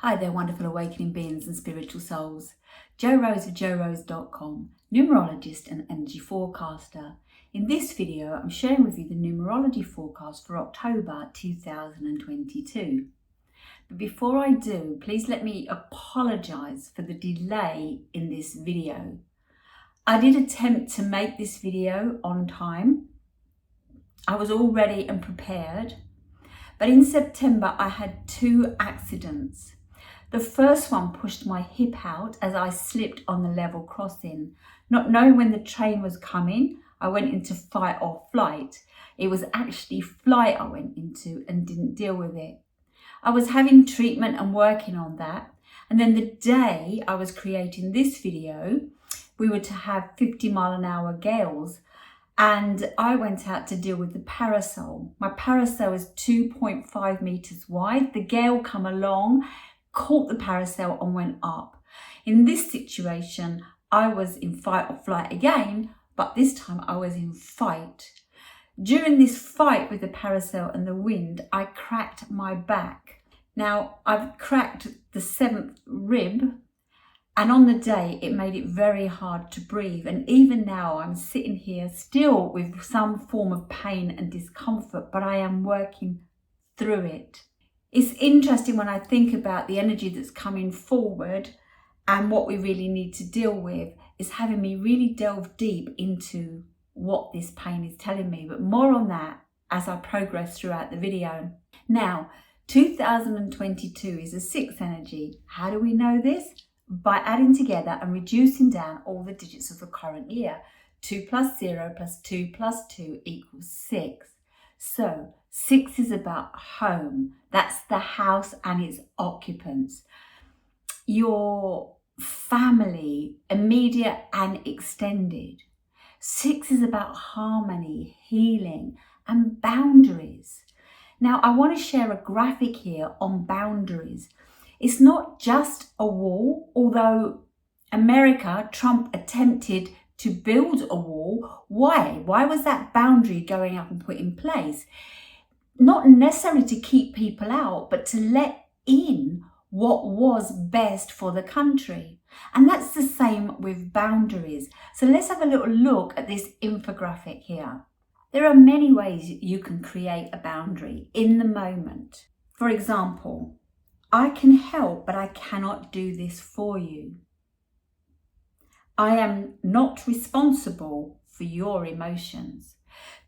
Hi there, wonderful awakening beings and spiritual souls. Jo Rose of JoRose.com, numerologist and energy forecaster. In this video, I'm sharing with you the numerology forecast for October 2022. But before I do, please let me apologise for the delay in this video. I did attempt to make this video on time. I was all ready and prepared. But in September, I had 2 accidents. The first one pushed my hip out as I slipped on the level crossing. Not knowing when the train was coming, I went into fight or flight. It was actually flight I went into and didn't deal with it. I was having treatment and working on that. And then the day I was creating this video, we were to have 50-mile-an-hour gales. And I went out to deal with the parasol. My parasol is 2.5 meters wide. The gale come along, caught the parasol and went up. In this situation, I was in fight or flight again, but this time I was in fight. During this fight with the parasol and the wind, I cracked my back. Now, I've cracked the 7th rib, and on the day, it made it very hard to breathe. And even now, I'm sitting here still with some form of pain and discomfort, but I am working through it. It's interesting when I think about the energy that's coming forward, and what we really need to deal with is having me really delve deep into what this pain is telling me. But more on that as I progress throughout the video. Now, 2022 is a 6 energy. How do we know this? By adding together and reducing down all the digits of the current year. 2 plus 0 plus 2 plus 2 equals 6. So 6 is about home. That's the house and its occupants. Your family, immediate and extended. 6 is about harmony, healing, and boundaries. Now, I want to share a graphic here on boundaries. It's not just a wall, although Trump attempted to build a wall. Why? Why was that boundary going up and put in place? Not necessarily to keep people out, but to let in what was best for the country. And that's the same with boundaries. So let's have a little look at this infographic here. There are many ways you can create a boundary in the moment. For example, I can help, but I cannot do this for you. I am not responsible for your emotions.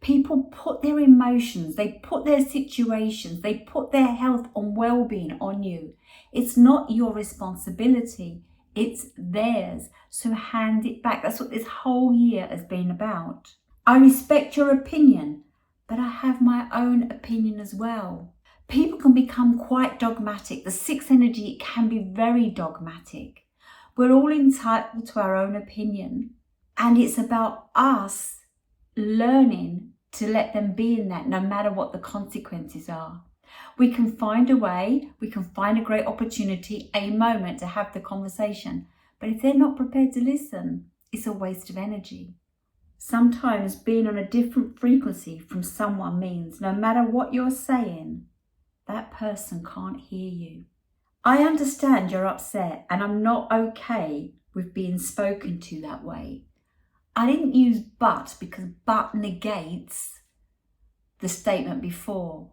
People put their emotions, they put their situations, they put their health and well-being on you. It's not your responsibility, it's theirs. So hand it back. That's what this whole year has been about. I respect your opinion, but I have my own opinion as well. People can become quite dogmatic. The 6 energy can be very dogmatic. We're all entitled to our own opinion, and it's about us learning to let them be in that, no matter what the consequences are. We can find a way, we can find a great opportunity, a moment to have the conversation. But if they're not prepared to listen, it's a waste of energy. Sometimes being on a different frequency from someone means no matter what you're saying, that person can't hear you. I understand you're upset, and I'm not okay with being spoken to that way. I didn't use but because but negates the statement before.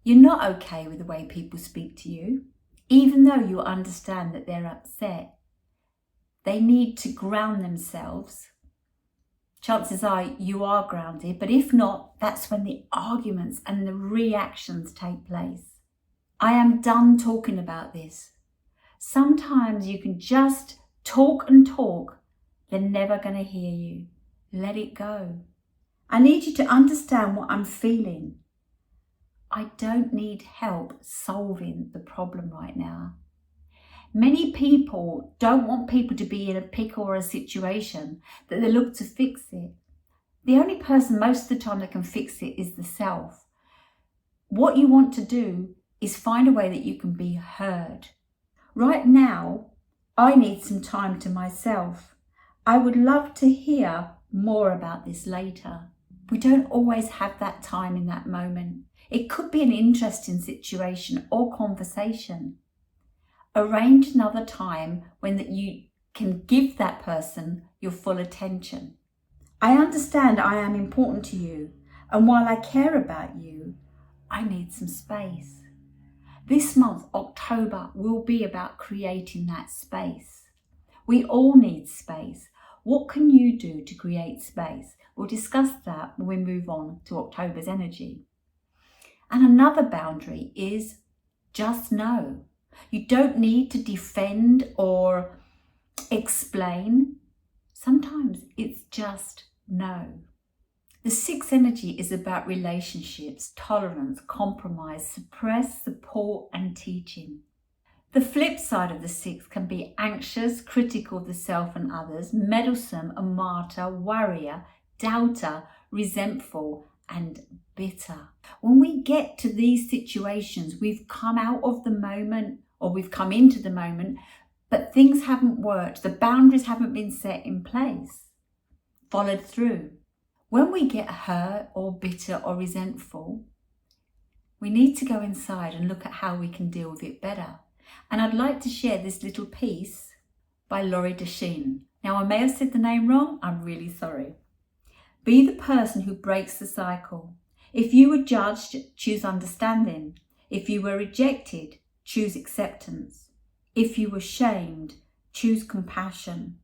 You're not okay with the way people speak to you, even though you understand that they're upset. They need to ground themselves. Chances are you are grounded, but if not, that's when the arguments and the reactions take place. I am done talking about this. Sometimes you can just talk and talk. They're never going to hear you. Let it go. I need you to understand what I'm feeling. I don't need help solving the problem right now. Many people don't want people to be in a pickle or a situation that they look to fix it. The only person most of the time that can fix it is the self. What you want to do is find a way that you can be heard. Right now, I need some time to myself. I would love to hear more about this later. We don't always have that time in that moment. It could be an interesting situation or conversation. Arrange another time when that you can give that person your full attention. I understand I am important to you, and while I care about you, I need some space. This month, October, will be about creating that space. We all need space. What can you do to create space? We'll discuss that when we move on to October's energy. And another boundary is just know. You don't need to defend or explain. Sometimes it's just no. The sixth energy is about relationships, tolerance, compromise, suppress, support, and teaching. The flip side of the sixth can be anxious, critical of the self and others, meddlesome, a martyr, worrier, doubter, resentful, and bitter. When we get to these situations, we've come out of the moment or we've come into the moment, but things haven't worked. The boundaries haven't been set in place, followed through. When we get hurt or bitter or resentful, we need to go inside and look at how we can deal with it better. And I'd like to share this little piece by Laurie Desheen. Now, I may have said the name wrong. I'm really sorry. Be the person who breaks the cycle. If you were judged, choose understanding. If you were rejected, choose acceptance. If you were shamed, choose compassion.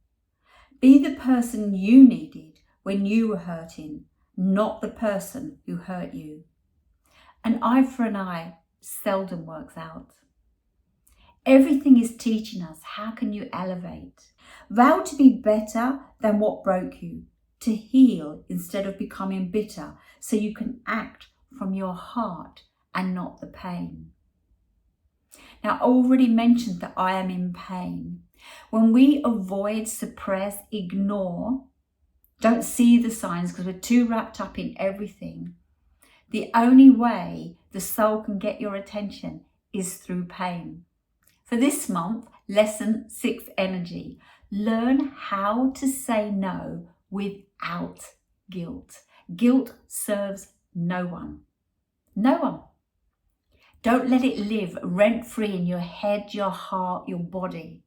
Be the person you needed when you were hurting, not the person who hurt you. An eye for an eye seldom works out. Everything is teaching us how can you elevate. Vow to be better than what broke you, to heal instead of becoming bitter, so you can act from your heart and not the pain. Now, I already mentioned that I am in pain. When we avoid, suppress, ignore, don't see the signs because we're too wrapped up in everything, the only way the soul can get your attention is through pain. For this month, lesson 6 energy. Learn how to say no without guilt. Guilt serves no one. No one. Don't let it live rent-free in your head, your heart, your body,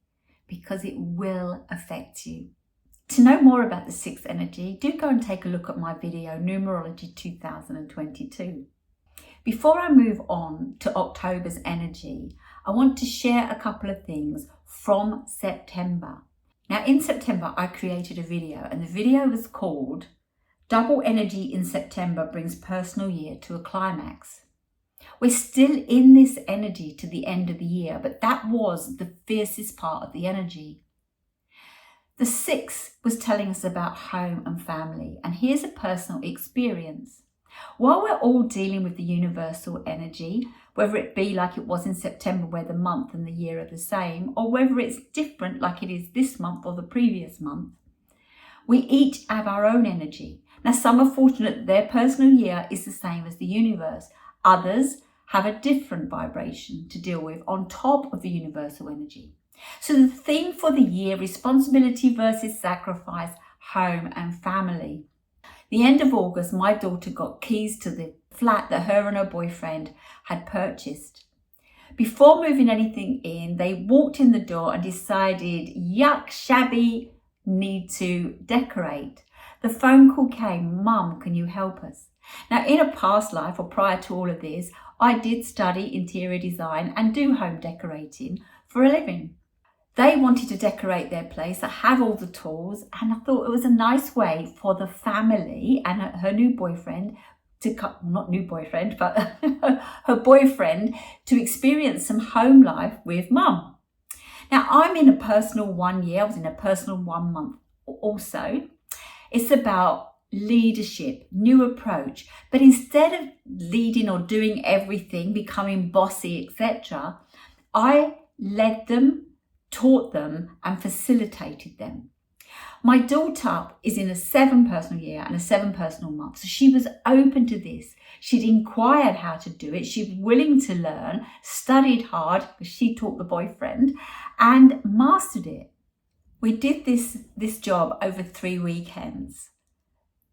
because it will affect you. To know more about the sixth energy, do go and take a look at my video, Numerology 2022. Before I move on to October's energy, I want to share a couple of things from September. Now, in September, I created a video, and the video was called Double Energy in September Brings Personal Year to a Climax. We're still in this energy to the end of the year, but that was the fiercest part of the energy. The sixth was telling us about home and family, and here's a personal experience. While we're all dealing with the universal energy, whether it be like it was in September where the month and the year are the same, or whether it's different like it is this month or the previous month, we each have our own energy. Now, some are fortunate that their personal year is the same as the universe. Others have a different vibration to deal with on top of the universal energy. So the theme for the year, responsibility versus sacrifice, home and family. The end of August, my daughter got keys to the flat that her and her boyfriend had purchased. Before moving anything in, they walked in the door and decided, yuck, shabby, need to decorate. The phone call came, Mum, can you help us? Now, in a past life or prior to all of this, I did study interior design and do home decorating for a living. They wanted to decorate their place. I have all the tools, and I thought it was a nice way for the family and her new boyfriend to not new boyfriend, but her boyfriend to experience some home life with Mum. Now, I'm in a personal 1 year. I was in a personal 1 month also. It's about leadership, new approach. But instead of leading or doing everything, becoming bossy, etc., I led them, taught them and facilitated them. My daughter is in a 7 personal year and a 7 personal month, so she was open to this. She'd inquired how to do it. She was willing to learn, studied hard because she taught the boyfriend and mastered it. We did this job over 3 weekends.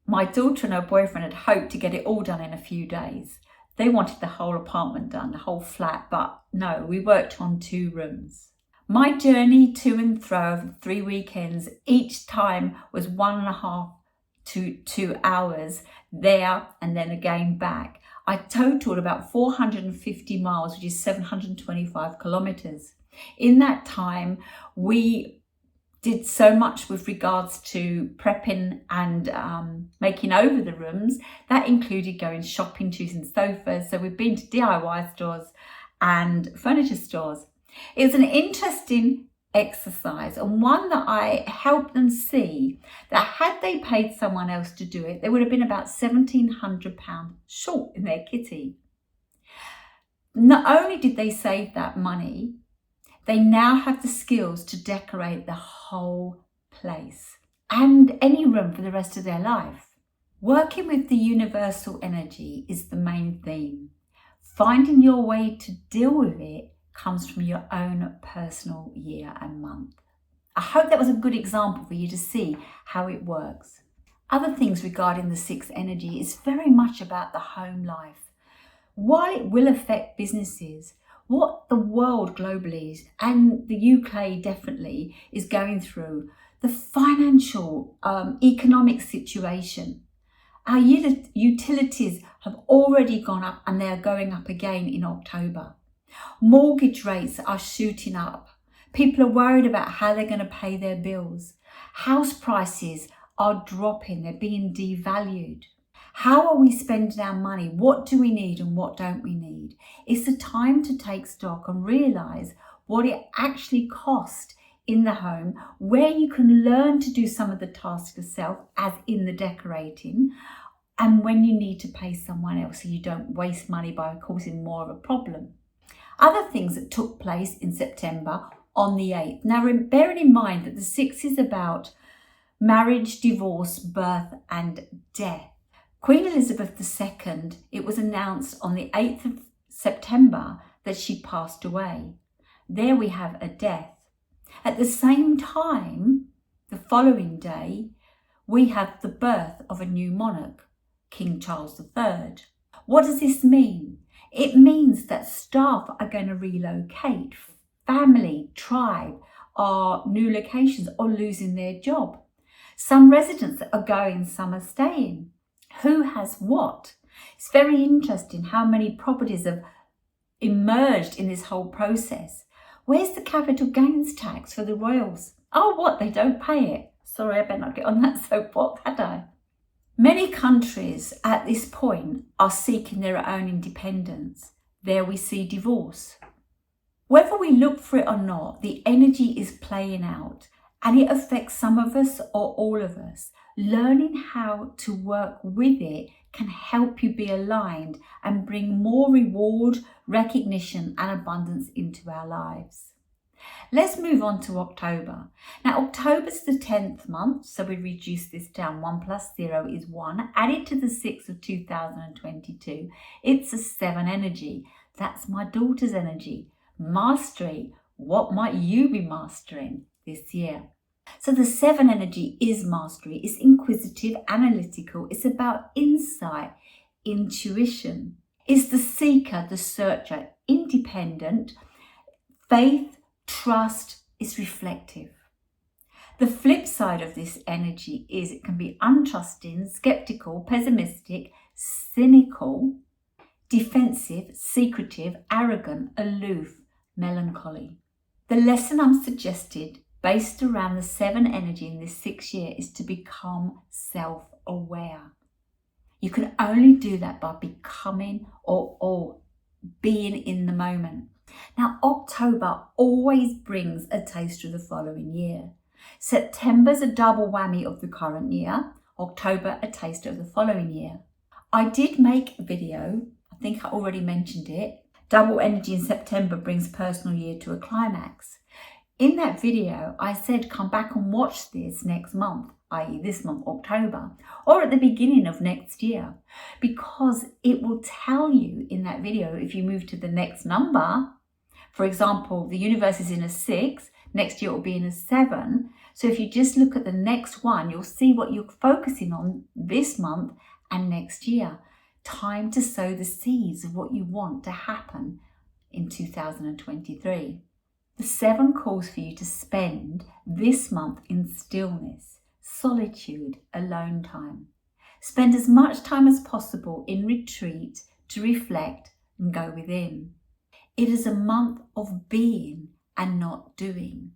My daughter and her boyfriend had hoped to get it all done in a few days. They wanted the whole apartment done, the whole flat, but no, we worked on 2 rooms. My journey to and fro of 3 weekends, each time was 1.5 to 2 hours there and then again back. I totaled about 450 miles, which is 725 kilometers. In that time, we did so much with regards to prepping and making over the rooms. That included going shopping, choosing sofas. So we've been to DIY stores and furniture stores. It was an interesting exercise, and one that I helped them see that had they paid someone else to do it, they would have been about £1,700 short in their kitty. Not only did they save that money, they now have the skills to decorate the whole place and any room for the rest of their life. Working with the universal energy is the main theme. Finding your way to deal with it comes from your own personal year and month. I hope that was a good example for you to see how it works. Other things regarding the sixth energy is very much about the home life. While it will affect businesses, what the world globally and the UK definitely is going through, the financial, economic situation. Our utilities have already gone up and they're going up again in October. Mortgage rates are shooting up. People are worried about how they're going to pay their bills. House prices are dropping, they're being devalued. How are we spending our money? What do we need and what don't we need? It's the time to take stock and realise what it actually costs in the home, where you can learn to do some of the tasks yourself, as in the decorating, and when you need to pay someone else so you don't waste money by causing more of a problem. Other things that took place in September on the 8th. Now, bearing in mind that the 6th is about marriage, divorce, birth and death. Queen Elizabeth II, it was announced on the 8th of September that she passed away. There we have a death. At the same time, the following day, we have the birth of a new monarch, King Charles III. What does this mean? It means that staff are going to relocate, family, tribe are new locations or losing their job. Some residents are going, some are staying. Who has what? It's very interesting how many properties have emerged in this whole process. Where's the capital gains tax for the royals? Oh, what? They don't pay it. Sorry, I better not get on that soapbox, had I? Many countries at this point are seeking their own independence. There we see divorce. Whether we look for it or not, the energy is playing out and it affects some of us or all of us. Learning how to work with it can help you be aligned and bring more reward, recognition and abundance into our lives. Let's move on to October. Now, October's the 10th month, so we reduce this down. 1 + 0 is 1. Added to the 6th of 2022, it's a 7 energy. That's my daughter's energy. Mastery. What might you be mastering this year? So the 7 energy is mastery. It's inquisitive, analytical. It's about insight, intuition. It's the seeker, the searcher, independent, faith, trust, is reflective. The flip side of this energy is it can be untrusting, skeptical, pessimistic, cynical, defensive, secretive, arrogant, aloof, melancholy. The lesson I'm suggested based around the 7 energy in this 6 year is to become self-aware. You can only do that by becoming or being in the moment. Now, October always brings a taste of the following year. September's a double whammy of the current year. October, a taste of the following year. I did make a video, I think I already mentioned it. Double energy in September brings personal year to a climax. In that video, I said come back and watch this next month, i.e. this month, October, or at the beginning of next year, because it will tell you in that video if you move to the next number. For example, the universe is in a 6, next year it will be in a 7. So if you just look at the next one, you'll see what you're focusing on this month and next year. Time to sow the seeds of what you want to happen in 2023. The 7 calls for you to spend this month in stillness, solitude, alone time. Spend as much time as possible in retreat to reflect and go within. It is a month of being and not doing.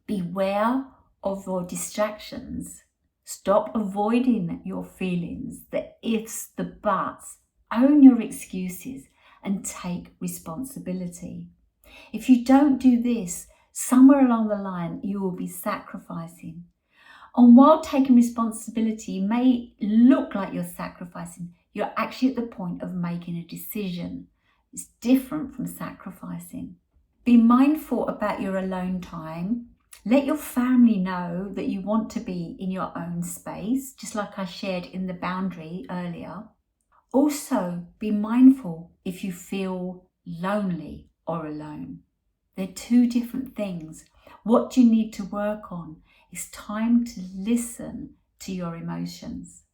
Beware of your distractions. Stop avoiding your feelings, the ifs, the buts. Own your excuses and take responsibility. If you don't do this, somewhere along the line you will be sacrificing. And while taking responsibility may look like you're sacrificing, you're actually at the point of making a decision. It's different from sacrificing. Be mindful about your alone time. Let your family know that you want to be in your own space, just like I shared in the boundary earlier. Also, be mindful if you feel lonely or alone. They're 2 different things. What do you need to work on? It's time to listen to your emotions.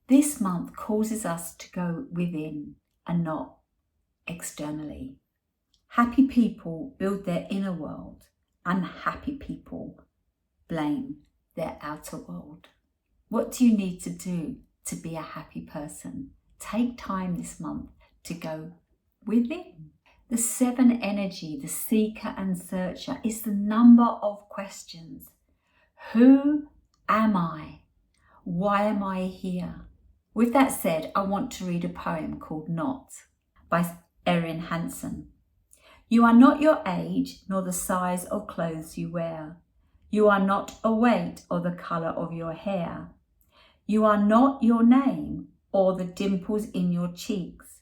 This month causes us to go within and not externally. Happy people build their inner world. Unhappy people blame their outer world. What do you need to do to be a happy person? Take time this month to go within. The 7 energy, the seeker and searcher, is the number of questions. Who am I? Why am I here? With that said, I want to read a poem called Not by Erin Hansen. You are not your age, nor the size of clothes you wear. You are not a weight or the colour of your hair. You are not your name or the dimples in your cheeks.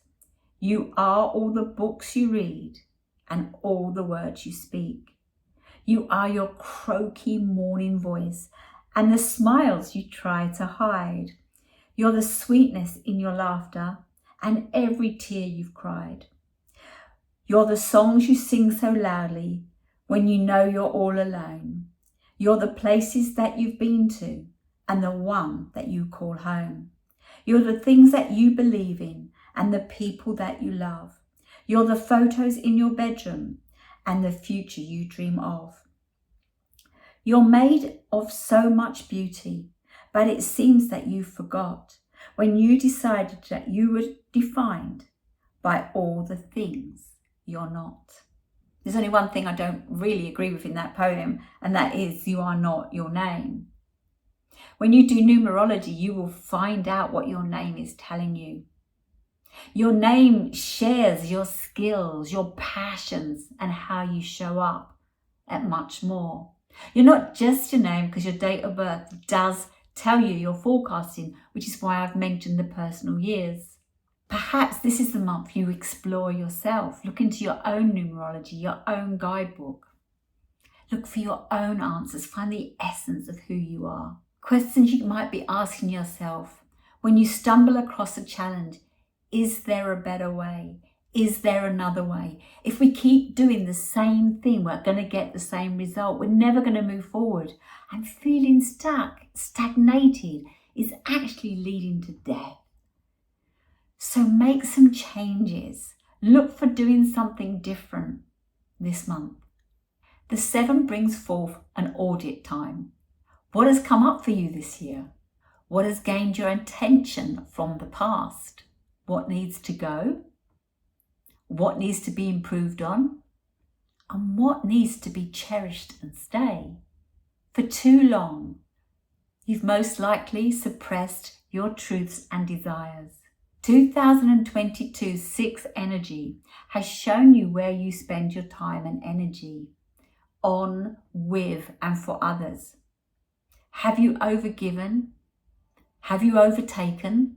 You are all the books you read and all the words you speak. You are your croaky morning voice and the smiles you try to hide. You're the sweetness in your laughter and every tear you've cried. You're the songs you sing so loudly when you know you're all alone. You're the places that you've been to and the one that you call home. You're the things that you believe in and the people that you love. You're the photos in your bedroom and the future you dream of. You're made of so much beauty, but it seems that you forgot when you decided that you were defined by all the things you're not. There's only one thing I don't really agree with in that poem, and that is you are not your name. When you do numerology, you will find out what your name is telling you. Your name shares your skills, your passions, and how you show up at much more. You're not just your name because your date of birth does tell you your forecasting, which is why I've mentioned the personal years. Perhaps this is the month you explore yourself. Look into your own numerology, your own guidebook. Look for your own answers. Find the essence of who you are. Questions you might be asking yourself when you stumble across a challenge. Is there a better way? Is there another way? If we keep doing the same thing, we're going to get the same result. We're never going to move forward. And feeling stuck, stagnated, is actually leading to death. So make some changes. Look for doing something different this month. The 7 brings forth an audit time. What has come up for you this year? What has gained your attention from the past? What needs to go? What needs to be improved on? And what needs to be cherished and stay? For too long, you've most likely suppressed your truths and desires. 2022 6 energy has shown you where you spend your time and energy on, with, and for others. Have you overgiven? Have you overtaken?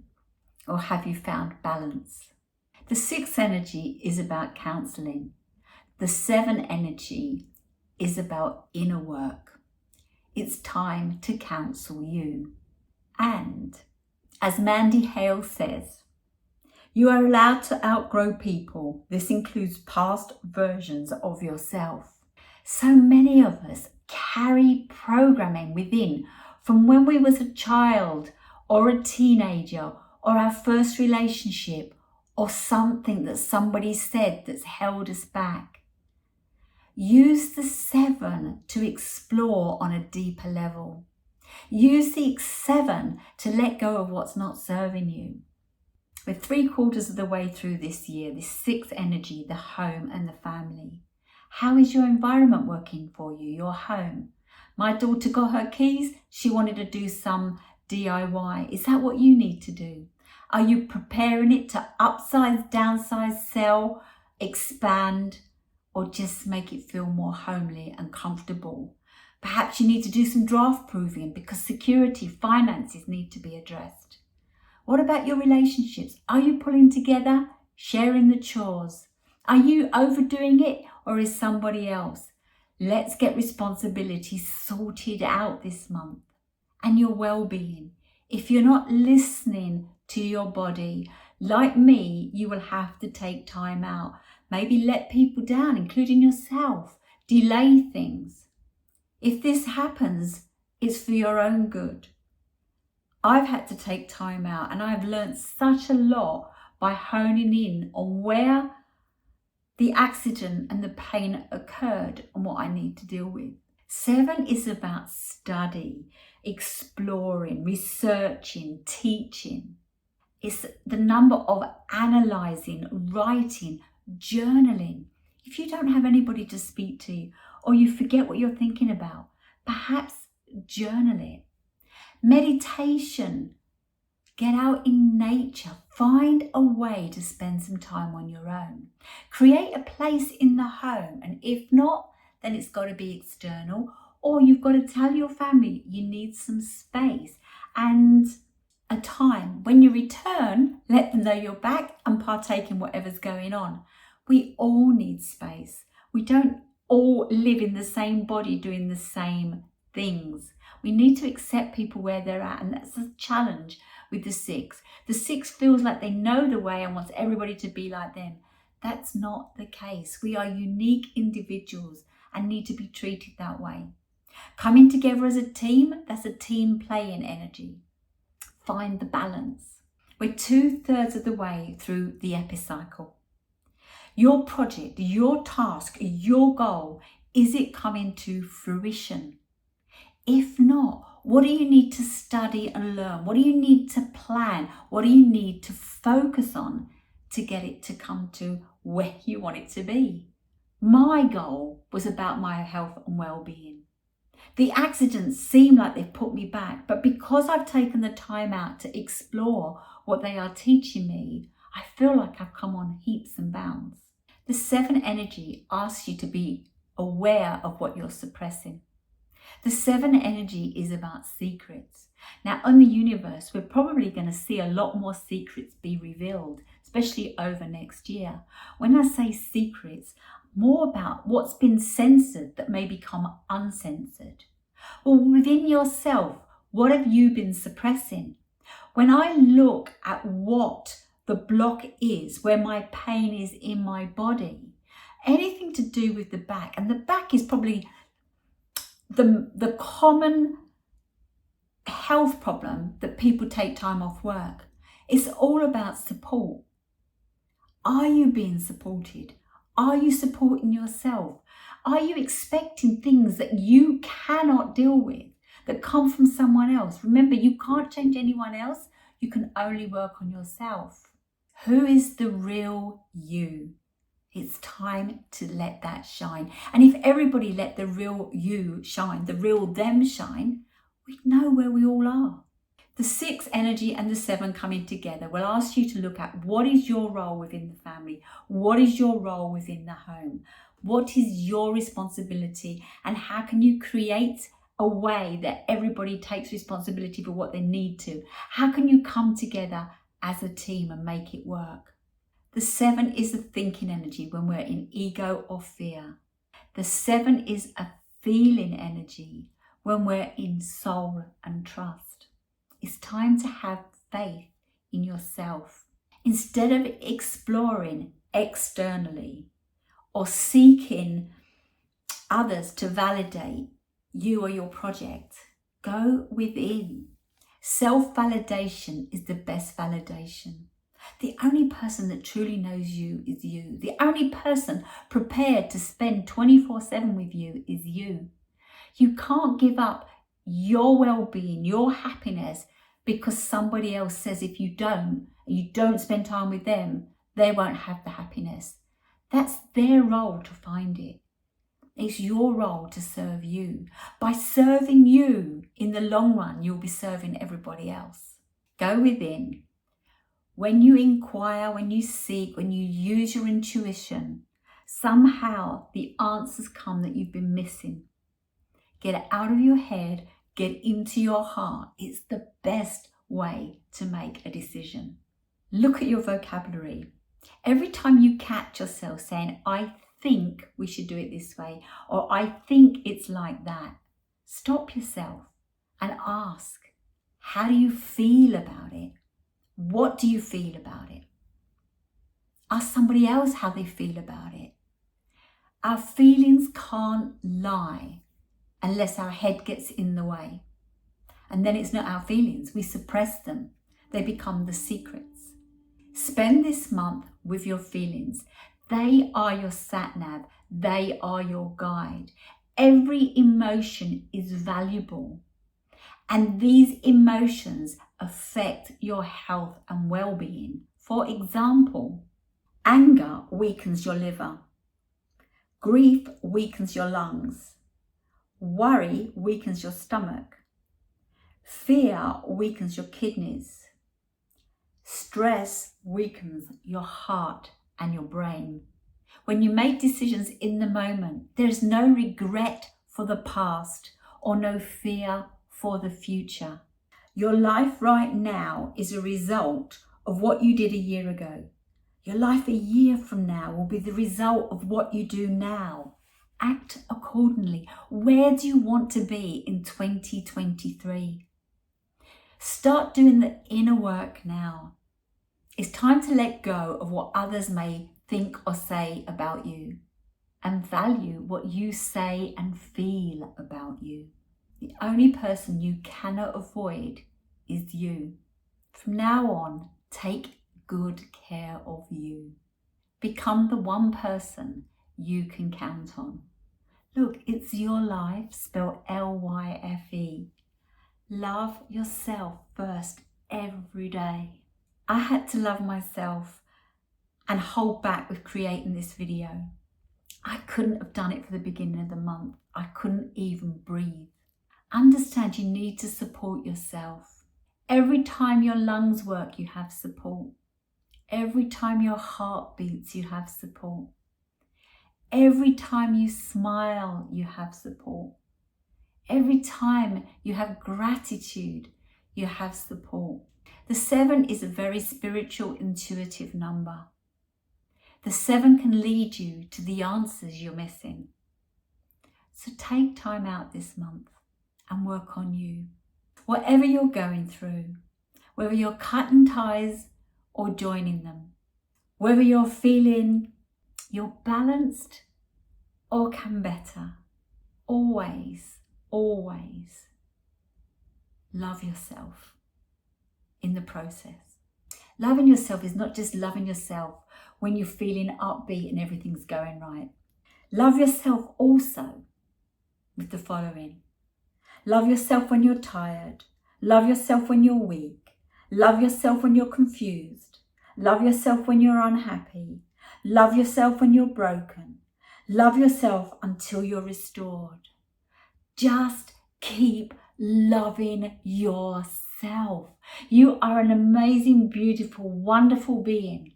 Or have you found balance? The 6 energy is about counseling. The 7 energy is about inner work. It's time to counsel you. And as Mandy Hale says, you are allowed to outgrow people. This includes past versions of yourself. So many of us carry programming within from when we was a child or a teenager or our first relationship or something that somebody said that's held us back. Use the 7 to explore on a deeper level. Use the 7 to let go of what's not serving you. We're 3/4 of the way through this year, this 6th energy, the home and the family. How is your environment working for you, your home? My daughter got her keys. She wanted to do some DIY. Is that what you need to do? Are you preparing it to upsize, downsize, sell, expand, or just make it feel more homely and comfortable? Perhaps you need to do some draft proofing because security, finances need to be addressed. What about your relationships? Are you pulling together, sharing the chores? Are you overdoing it, or is somebody else? Let's get responsibility sorted out this month. And your well-being. If you're not listening to your body, like me, you will have to take time out. Maybe let people down, including yourself. Delay things. If this happens, it's for your own good. I've had to take time out, and I've learned such a lot by honing in on where the accident and the pain occurred and what I need to deal with. 7 is about study, exploring, researching, teaching. It's the number of analysing, writing, journaling. If you don't have anybody to speak to, or you forget what you're thinking about, perhaps journal it. Meditation. Get out in nature. Find a way to spend some time on your own. Create a place in the home, and if not, then it's got to be external, or you've got to tell your family you need some space and a time. When you return, let them know you're back and partake in whatever's going on. We all need space. We don't all live in the same body doing the same things. We need to accept people where they're at, and that's a challenge with the 6. The 6 feels like they know the way and wants everybody to be like them. That's not the case. We are unique individuals and need to be treated that way. Coming together as a team, that's a team playing energy. Find the balance. We're 2/3 of the way through the epicycle. Your project, your task, your goal, is it coming to fruition? If not, what do you need to study and learn? What do you need to plan? What do you need to focus on to get it to come to where you want it to be? My goal was about my health and well-being. The accidents seem like they've put me back, but because I've taken the time out to explore what they are teaching me, I feel like I've come on heaps and bounds. The 7 energy asks you to be aware of what you're suppressing. The 7 energy is about secrets. Now, on the universe, we're probably going to see a lot more secrets be revealed, especially over next year. When I say secrets, more about what's been censored that may become uncensored. Well, within yourself, what have you been suppressing? When I look at what the block is, where my pain is in my body, anything to do with the back, and the back is probably the common health problem that people take time off work. It's all about support. Are you being supported? Are you supporting yourself? Are you expecting things that you cannot deal with, that come from someone else? Remember, you can't change anyone else. You can only work on yourself. Who is the real you? It's time to let that shine. And if everybody let the real you shine, the real them shine, we'd know where we all are. The 6 energy and the 7 coming together will ask you to look at what is your role within the family? What is your role within the home? What is your responsibility? And how can you create a way that everybody takes responsibility for what they need to? How can you come together as a team and make it work? The 7 is the thinking energy when we're in ego or fear. The 7 is a feeling energy when we're in soul and trust. It's time to have faith in yourself. Instead of exploring externally or seeking others to validate you or your project, go within. Self-validation is the best validation. The only person that truly knows you is you. The only person prepared to spend 24/7 with you is you. You can't give up your well-being, your happiness, because somebody else says if you don't spend time with them, they won't have the happiness. That's their role to find it. It's your role to serve you. By serving you, in the long run, you'll be serving everybody else. Go within. When you inquire, when you seek, when you use your intuition, somehow the answers come that you've been missing. Get it out of your head, get into your heart. It's the best way to make a decision. Look at your vocabulary. Every time you catch yourself saying, I think we should do it this way, or I think it's like that, stop yourself and ask, how do you feel about it? What do you feel about it? Ask somebody else how they feel about it. Our feelings can't lie unless our head gets in the way. And then it's not our feelings. We suppress them. They become the secrets. Spend this month with your feelings. They are your sat-nav. They are your guide. Every emotion is valuable. And these emotions affect your health and well-being. For example, anger weakens your liver. Grief weakens your lungs. Worry weakens your stomach. Fear weakens your kidneys. Stress weakens your heart and your brain. When you make decisions in the moment, there's no regret for the past or no fear for the future. Your life right now is a result of what you did a year ago. Your life a year from now will be the result of what you do now. Act accordingly. Where do you want to be in 2023? Start doing the inner work now. It's time to let go of what others may think or say about you and value what you say and feel about you. The only person you cannot avoid is you. From now on, take good care of you. Become the one person you can count on. Look, it's your life, spelled L-Y-F-E. Love yourself first every day. I had to love myself and hold back with creating this video. I couldn't have done it for the beginning of the month. I couldn't even breathe. Understand you need to support yourself. Every time your lungs work, you have support. Every time your heart beats, you have support. Every time you smile, you have support. Every time you have gratitude, you have support. The 7 is a very spiritual, intuitive number. The 7 can lead you to the answers you're missing. So take time out this month and work on you. Whatever you're going through, whether you're cutting ties or joining them, whether you're feeling you're balanced or can better, always love yourself in the process. Loving yourself is not just loving yourself when you're feeling upbeat and everything's going right. Love yourself also with the following. Love yourself when you're tired. Love yourself when you're weak. Love yourself when you're confused. Love yourself when you're unhappy. Love yourself when you're broken. Love yourself until you're restored. Just keep loving yourself. You are an amazing, beautiful, wonderful being.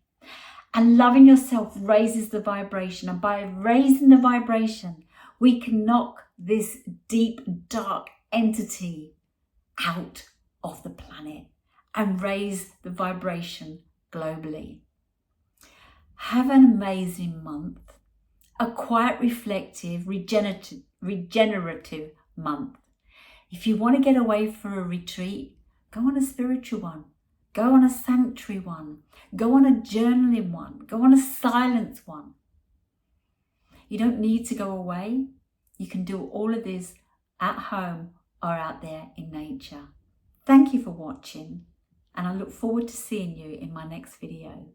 And loving yourself raises the vibration. And by raising the vibration, we can knock this deep, dark entity out of the planet and raise the vibration globally. Have an amazing month. A quiet, reflective, regenerative month. If you want to get away for a retreat, go on a spiritual one. Go on a sanctuary one. Go on a journaling one. Go on a silence one. You don't need to go away. You can do all of this at home or out there in nature. Thank you for watching. and I look forward to seeing you in my next video.